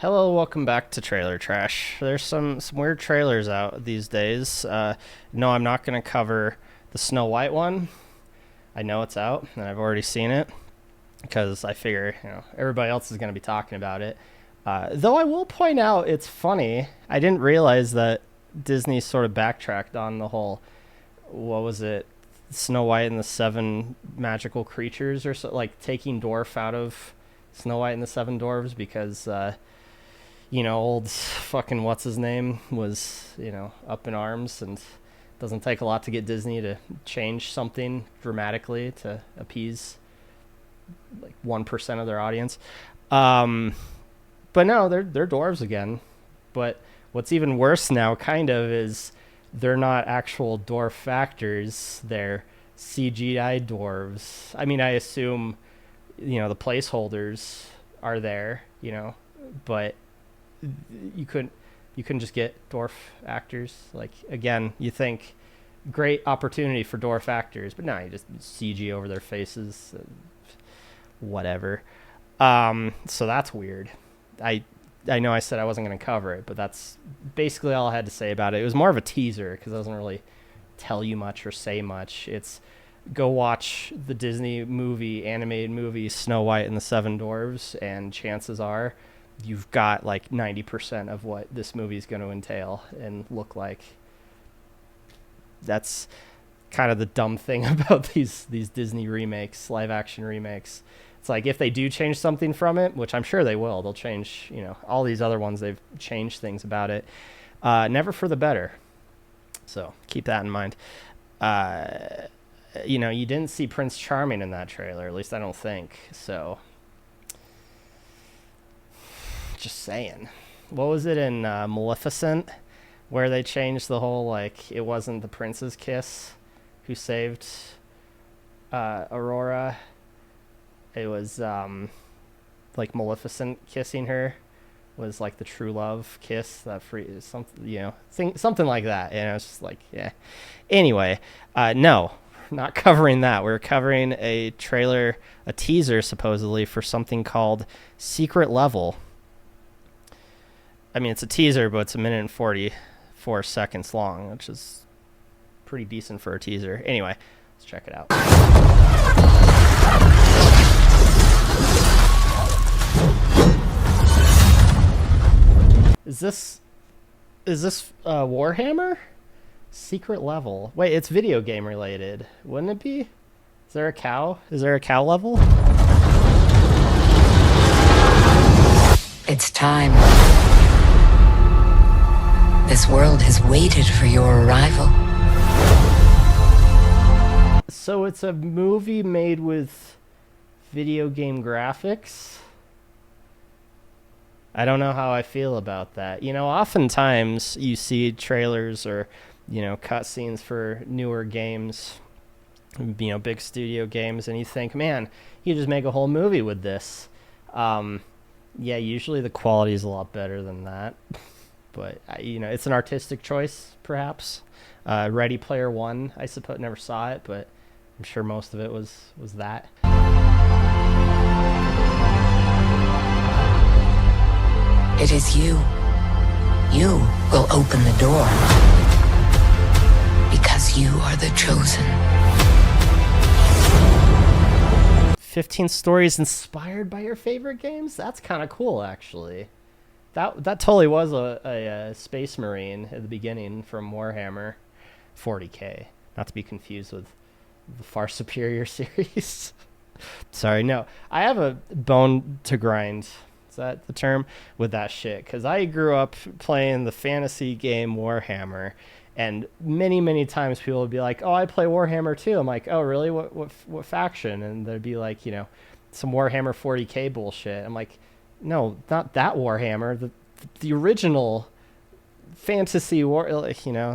Hello, welcome back to Trailer Trash. There's some weird trailers out these days. No, I'm not going to cover the Snow White one. I know it's out, and I've already seen it because I figure everybody else is going to be talking about it. Though I will point out, it's funny. I didn't realize that Disney sort of backtracked on the whole, what was it, Snow White and the Seven Magical Creatures, or so, like taking dwarf out of Snow White and the Seven Dwarves because old fucking what's his name was, up in arms, and doesn't take a lot to get Disney to change something dramatically to appease like 1% of their audience. But no, they're dwarves again. But what's even worse now, kind of, is they're not actual dwarf actors. They're CGI dwarves. I mean, I assume, the placeholders are there, but you couldn't just get dwarf actors. Like, again, you think great opportunity for dwarf actors, but no, you just CG over their faces, whatever. So that's weird. I know I said I wasn't going to cover it, but that's basically all I had to say about it. It was more of a teaser because it doesn't really tell you much or say much. It's go watch the Disney animated movie Snow White and the Seven Dwarves, and chances are you've got like 90% of what this movie is going to entail and look like. That's kind of the dumb thing about these Disney remakes, live action remakes. It's like if they do change something from it, which I'm sure they will, they'll change, all these other ones, they've changed things about it. Never for the better. So keep that in mind. You didn't see Prince Charming in that trailer, at least I don't think. So just saying. What was it in Maleficent where they changed the whole, like, it wasn't the prince's kiss who saved Aurora? It was like Maleficent kissing her was like the true love kiss, that something like that. It's just like, yeah. Anyway, no, not covering that. We're covering a teaser supposedly for something called Secret Level. I mean, it's a teaser, but it's 1 minute and 44 seconds long, which is pretty decent for a teaser. Anyway, let's check it out. Is this Warhammer? Secret Level. Wait, it's video game related. Wouldn't it be? Is there a cow? Is there a cow level? It's time. This world has waited for your arrival. So it's a movie made with video game graphics? I don't know how I feel about that. Oftentimes you see trailers or, cutscenes for newer games, big studio games, and you think, man, you just make a whole movie with this. Yeah, usually the quality is a lot better than that. But, it's an artistic choice, perhaps. Ready Player One, I suppose, never saw it, but I'm sure most of it was that. It is you. You will open the door. Because you are the chosen. 15 stories inspired by your favorite games? That's kind of cool, actually. That totally was a Space Marine at the beginning from Warhammer 40K. Not to be confused with the far superior series. Sorry, no. I have a bone to grind. Is that the term? With that shit. Because I grew up playing the fantasy game Warhammer. And many, many times people would be like, oh, I play Warhammer too. I'm like, oh, really? What faction? And there'd be like, some Warhammer 40K bullshit. I'm like, no, not that Warhammer. The original fantasy war,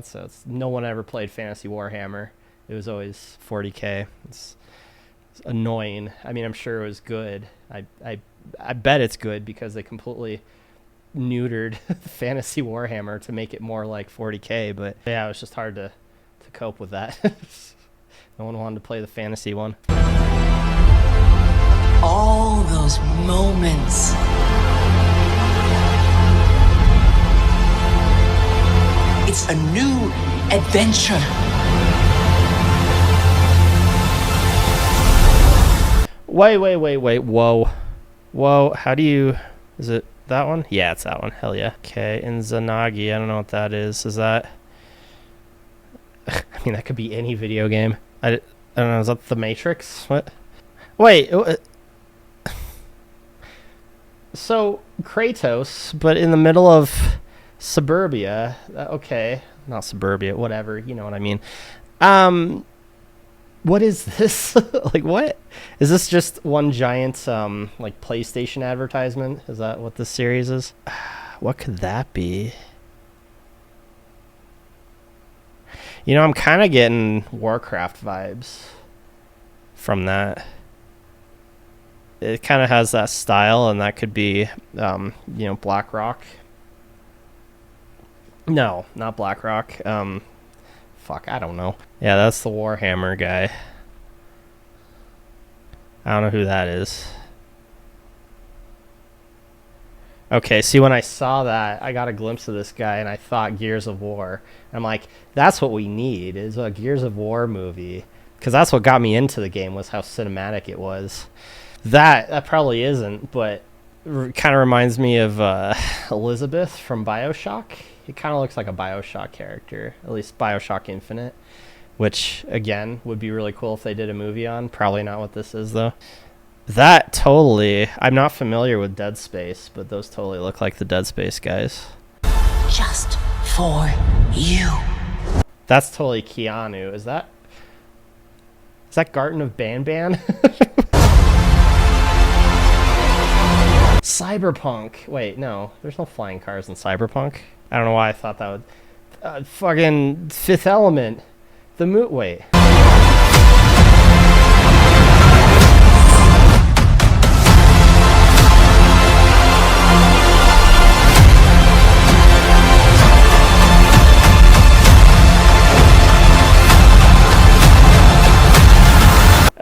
so no one ever played fantasy Warhammer. It was always 40K. It's annoying. I mean, I'm sure it was good. I bet it's good because they completely neutered fantasy Warhammer to make it more like 40K, but yeah, it was just hard to cope with that. No one wanted to play the fantasy one. All those moments a new adventure. Wait. Whoa. How do you... Is it that one? Yeah, it's that one. Hell yeah. Okay, Izanagi. I don't know what that is. Is that... I mean, that could be any video game. I don't know. Is that The Matrix? What? Wait. So, Kratos, but in the middle of suburbia. Okay. Not suburbia. Whatever. You know what I mean. What is this? Like, what? Is this just one giant, like, PlayStation advertisement? Is that what this series is? What could that be? You know, I'm kind of getting Warcraft vibes from that. It kind of has that style, and that could be, you know, BlackRock. No, not BlackRock. Fuck, I don't know. Yeah, that's the Warhammer guy. I don't know who that is. Okay, see, when I saw that, I got a glimpse of this guy, and I thought Gears of War. And I'm like, that's what we need, is a Gears of War movie. Because that's what got me into the game, was how cinematic it was. That probably isn't, but kind of reminds me of Elizabeth from BioShock. He kind of looks like a BioShock character, at least BioShock Infinite, which, again, would be really cool if they did a movie on. Probably not what this is, though. That totally... I'm not familiar with Dead Space, but those totally look like the Dead Space guys. Just for you. That's totally Keanu. Is that Garten of Banban? Cyberpunk. Wait, no. There's no flying cars in Cyberpunk. I don't know why I thought that would... fucking Fifth Element. The wait.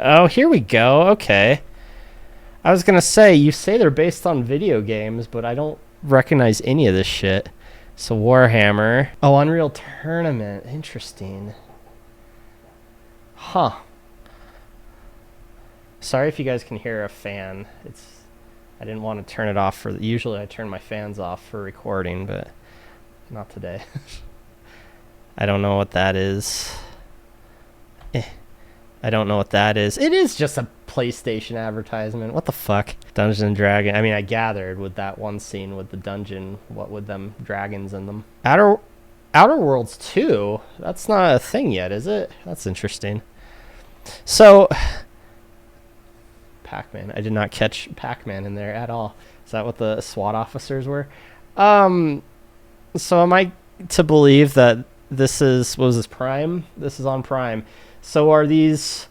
Oh, here we go. Okay. I was gonna say, you say they're based on video games, but I don't recognize any of this shit. So Warhammer. Oh, Unreal Tournament. Interesting. Huh. Sorry if you guys can hear a fan. I didn't want to turn it off for... Usually I turn my fans off for recording, but not today. I don't know what that is. I don't know what that is. It is just a PlayStation advertisement. What the fuck? Dungeons and Dragons. I mean, I gathered with that one scene with the dungeon, what with them dragons in them. Outer Worlds 2? That's not a thing yet, is it? That's interesting. So, Pac-Man. I did not catch Pac-Man in there at all. Is that what the SWAT officers were? So am I to believe that this is... What was this, Prime? This is on Prime. So are these...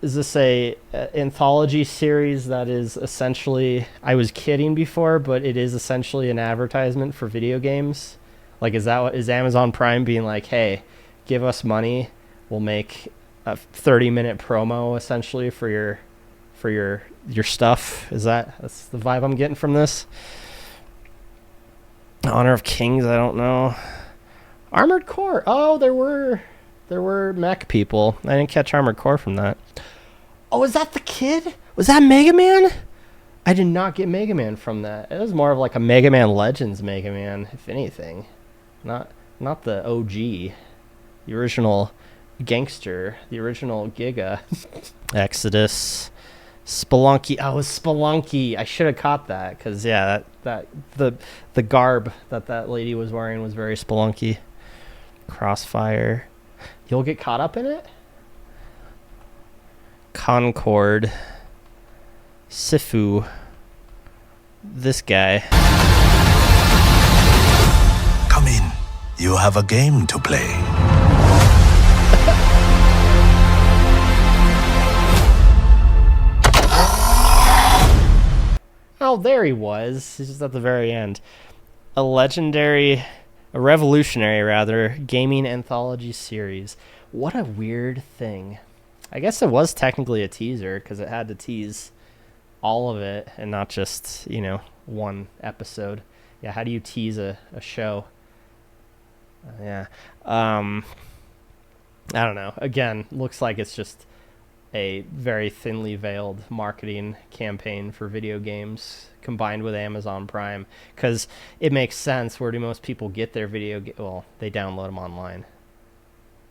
Is this a anthology series that is essentially... I was kidding before, but it is essentially an advertisement for video games? Like, is Amazon Prime being like, hey, give us money, we'll make a 30-minute promo essentially for your stuff? That's the vibe I'm getting from this? Honor of Kings, I don't know. Armored Core. Oh, there were mech people. I didn't catch Armored Core from that. Oh, is that the kid? Was that Mega Man? I did not get Mega Man from that. It was more of like a Mega Man Legends Mega Man, if anything. Not the OG. The original gangster. The original Giga. Exodus. Spelunky. Oh, it was Spelunky. I should have caught that, because, yeah, the garb that lady was wearing was very Spelunky. Crossfire. You'll get caught up in it? Concord. Sifu. This guy. Come in. You have a game to play. Oh, there he was. He's just at the very end. A revolutionary, gaming anthology series. What a weird thing. I guess it was technically a teaser, because it had to tease all of it and not just, one episode. Yeah, how do you tease a show? Yeah. I don't know. Again, looks like it's just a very thinly veiled marketing campaign for video games combined with Amazon Prime, because it makes sense. Where do most people get their well, they download them online.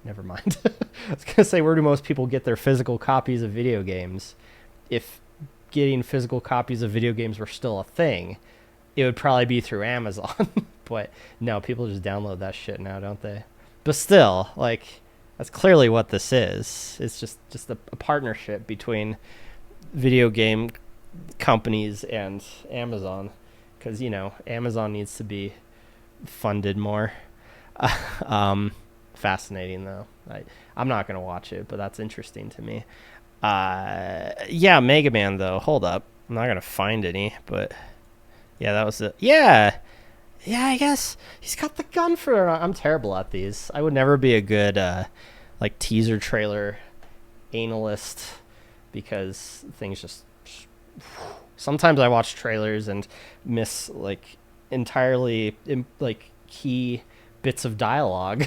Never mind. I was going to say, where do most people get their physical copies of video games? If getting physical copies of video games were still a thing, it would probably be through Amazon. But no, people just download that shit now, don't they? But still, like, that's clearly what this is. It's just a partnership between video game companies and Amazon, because, you know, Amazon needs to be funded more. Fascinating, though. I'm not going to watch it, but that's interesting to me. Yeah, Mega Man, though. Hold up. I'm not going to find any, but yeah, that was it. Yeah, I guess he's got the gun for... I'm terrible at these. I would never be a good, like, teaser trailer analyst, because things just... Sometimes I watch trailers and miss, like, entirely, like, key bits of dialogue.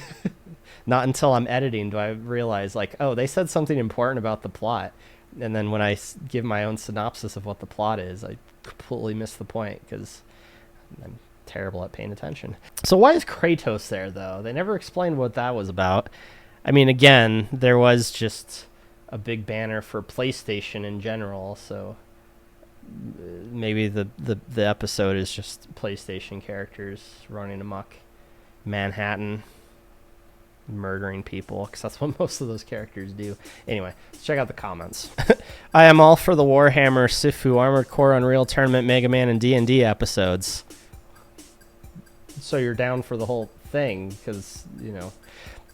Not until I'm editing do I realize, like, oh, they said something important about the plot. And then when I give my own synopsis of what the plot is, I completely miss the point because I'm terrible at paying attention. So why is Kratos there, though? They never explained what that was about. I mean, again, there was just a big banner for PlayStation in general, so maybe the episode is just PlayStation characters running amok Manhattan, murdering people, because that's what most of those characters do. Anyway, let's check out the comments. I am all for the Warhammer, Sifu, Armored Core, Unreal Tournament, Mega Man, and D&D episodes. So you're down for the whole thing, because, you know...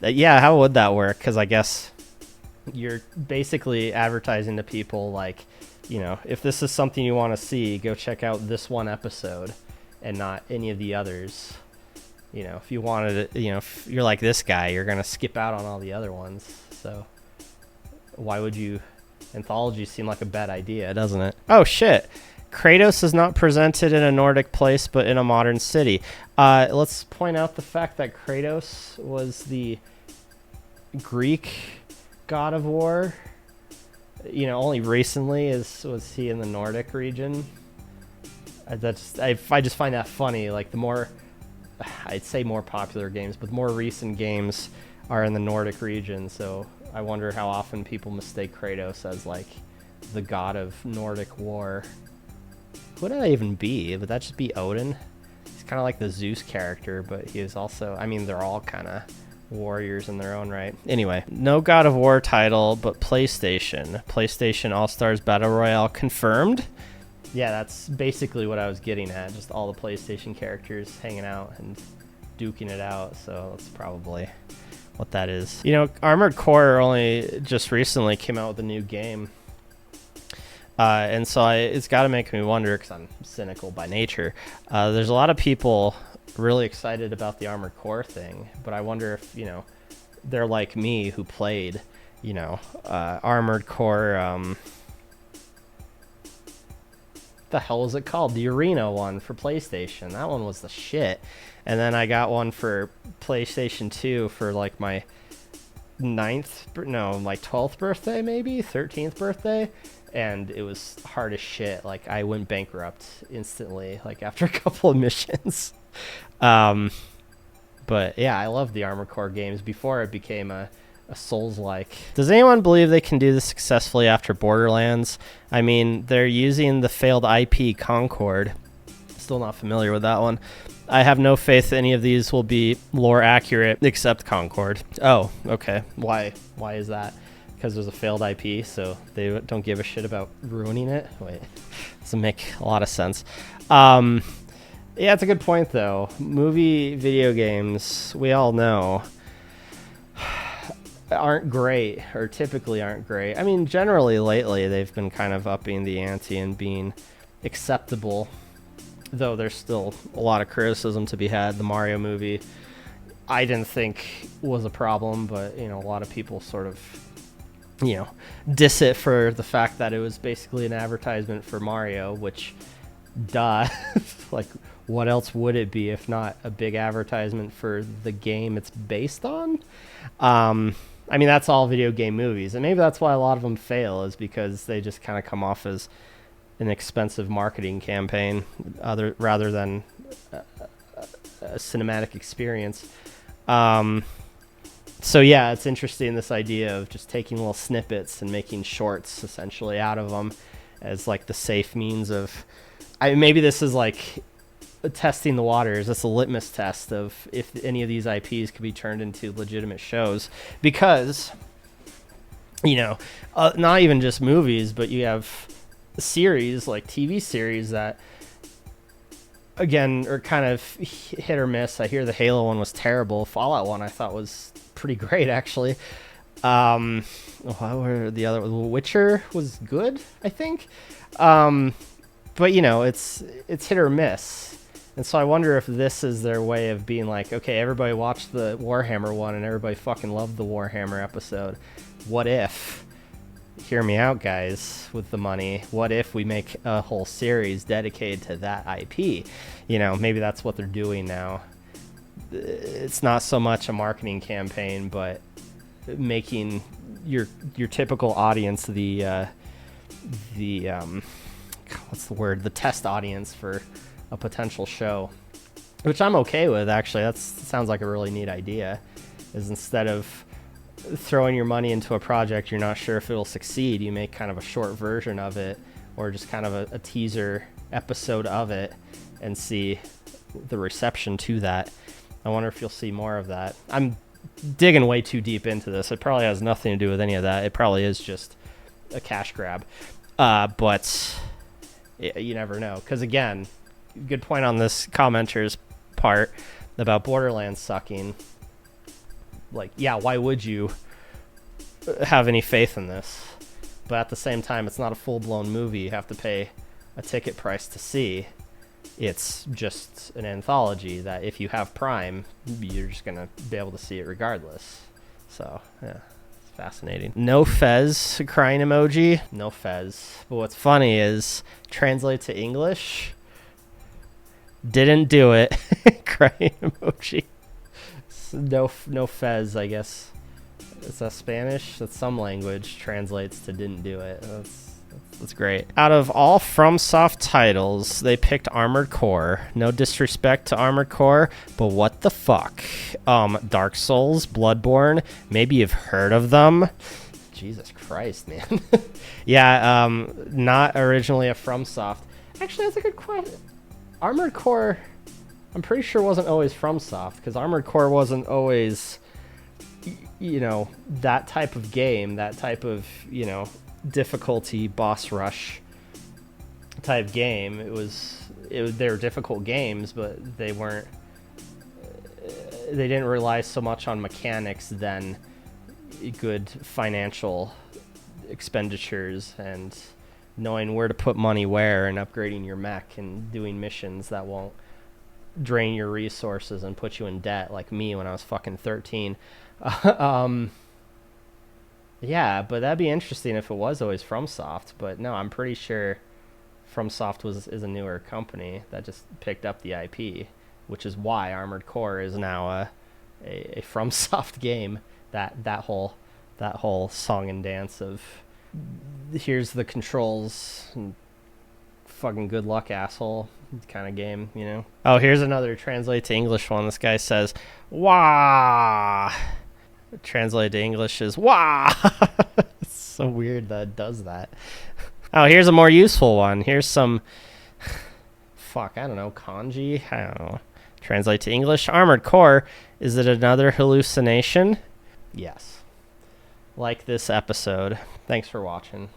yeah, how would that work? Because I guess you're basically advertising to people, like, you know, if this is something you want to see, go check out this one episode and not any of the others. You know, if you wanted it, you know, if you're like this guy, you're going to skip out on all the other ones. So why would you? Anthologies seem like a bad idea, doesn't it? Oh, shit. Kratos is not presented in a Nordic place, but in a modern city. Let's point out the fact that Kratos was the Greek god of war. You know, only recently was he in the Nordic region. I just find that funny. Like, the more... I'd say more popular games, but more recent games are in the Nordic region, so I wonder how often people mistake Kratos as, like, the god of Nordic war. Who would that even be? Would that just be Odin? He's kind of like the Zeus character, but he is also... I mean, they're all kind of warriors in their own right. Anyway, no God of War title, but PlayStation. PlayStation All-Stars Battle Royale confirmed. Yeah, that's basically what I was getting at. Just all the PlayStation characters hanging out and duking it out. So that's probably what that is. You know, Armored Core only just recently came out with a new game. And so it's got to make me wonder, because I'm cynical by nature. There's a lot of people really excited about the Armored Core thing. But I wonder if, you know, they're like me who played, you know, Armored Core... the hell is it called? The Arena one for PlayStation. That one was the shit. And then I got one for PlayStation 2 for, like, my 12th birthday, maybe 13th birthday, and it was hard as shit. Like, I went bankrupt instantly, like, after a couple of missions. But yeah, I love the Armored Core games before it became a Souls-like. Does anyone believe they can do this successfully after Borderlands? I mean, they're using the failed IP Concord. Still not familiar with that one. I have no faith any of these will be lore accurate except Concord. Oh, okay. Why is that? Because there's a failed IP, so they don't give a shit about ruining it? Wait, doesn't make a lot of sense. Yeah, it's a good point, though. Movie video games, we all know, aren't great, or typically aren't great. I mean, generally lately they've been kind of upping the ante and being acceptable, though there's still a lot of criticism to be had. The Mario movie, I didn't think was a problem, but, you know, a lot of people sort of, you know, diss it for the fact that it was basically an advertisement for Mario, which, duh. Like, what else would it be if not a big advertisement for the game it's based on? I mean, that's all video game movies, and maybe that's why a lot of them fail, is because they just kind of come off as an expensive marketing campaign rather than a cinematic experience. So yeah, it's interesting, this idea of just taking little snippets and making shorts essentially out of them as like the safe means of, maybe this is like testing the waters. That's a litmus test of if any of these IPs could be turned into legitimate shows, because, you know, not even just movies, but you have series like TV series that, again, are kind of hit or miss. I hear the Halo one was terrible. Fallout one I thought was pretty great, actually. What were the other? Witcher was good, I think. But you know, it's hit or miss. And so I wonder if this is their way of being like, okay, everybody watched the Warhammer one and everybody fucking loved the Warhammer episode. What if, hear me out, guys, with the money, what if we make a whole series dedicated to that IP? You know, maybe that's what they're doing now. It's not so much a marketing campaign, but making your typical audience the what's the word? The test audience for a potential show, which I'm okay with, actually. That sounds like a really neat idea, is instead of throwing your money into a project you're not sure if it'll succeed, you make kind of a short version of it, or just kind of a teaser episode of it, and see the reception to that. I wonder if you'll see more of that. I'm digging way too deep into this. It probably has nothing to do with any of that. It probably is just a cash grab. But you never know. Because again, good point on this commenter's part about Borderlands sucking. Like, yeah, why would you have any faith in this? But at the same time, it's not a full-blown movie you have to pay a ticket price to see. It's just an anthology that if you have Prime, you're just going to be able to see it regardless. So, yeah, it's fascinating. No Fez crying emoji. No Fez. But what's funny is, translate to English, didn't do it. Crying emoji. No Fez, I guess. Is that Spanish? That's some language. Translates to didn't do it. That's great. Out of all FromSoft titles, they picked Armored Core. No disrespect to Armored Core, but what the fuck? Dark Souls, Bloodborne, maybe you've heard of them. Jesus Christ, man. Yeah, not originally a FromSoft. Actually, that's a good question. Armored Core, I'm pretty sure wasn't always FromSoft, because Armored Core wasn't always, you know, that type of game, that type of, you know, difficulty boss rush type game. They were difficult games, but they didn't rely so much on mechanics than good financial expenditures and knowing where to put money where, and upgrading your mech and doing missions that won't drain your resources and put you in debt like me when I was fucking 13. Yeah, but that'd be interesting if it was always FromSoft. But no, I'm pretty sure FromSoft is a newer company that just picked up the IP, which is why Armored Core is now a FromSoft game. That whole song and dance of here's the controls and fucking good luck, asshole, kind of game, you know. Oh, here's another translate to English one. This guy says, "Wah." Translated to English is "Wah." It's so weird that it does that. Oh, here's a more useful one. Here's some I don't know, kanji. I don't know. Translate to English. Armored Core. Is it another hallucination? Yes. Like this episode. Thanks for watching.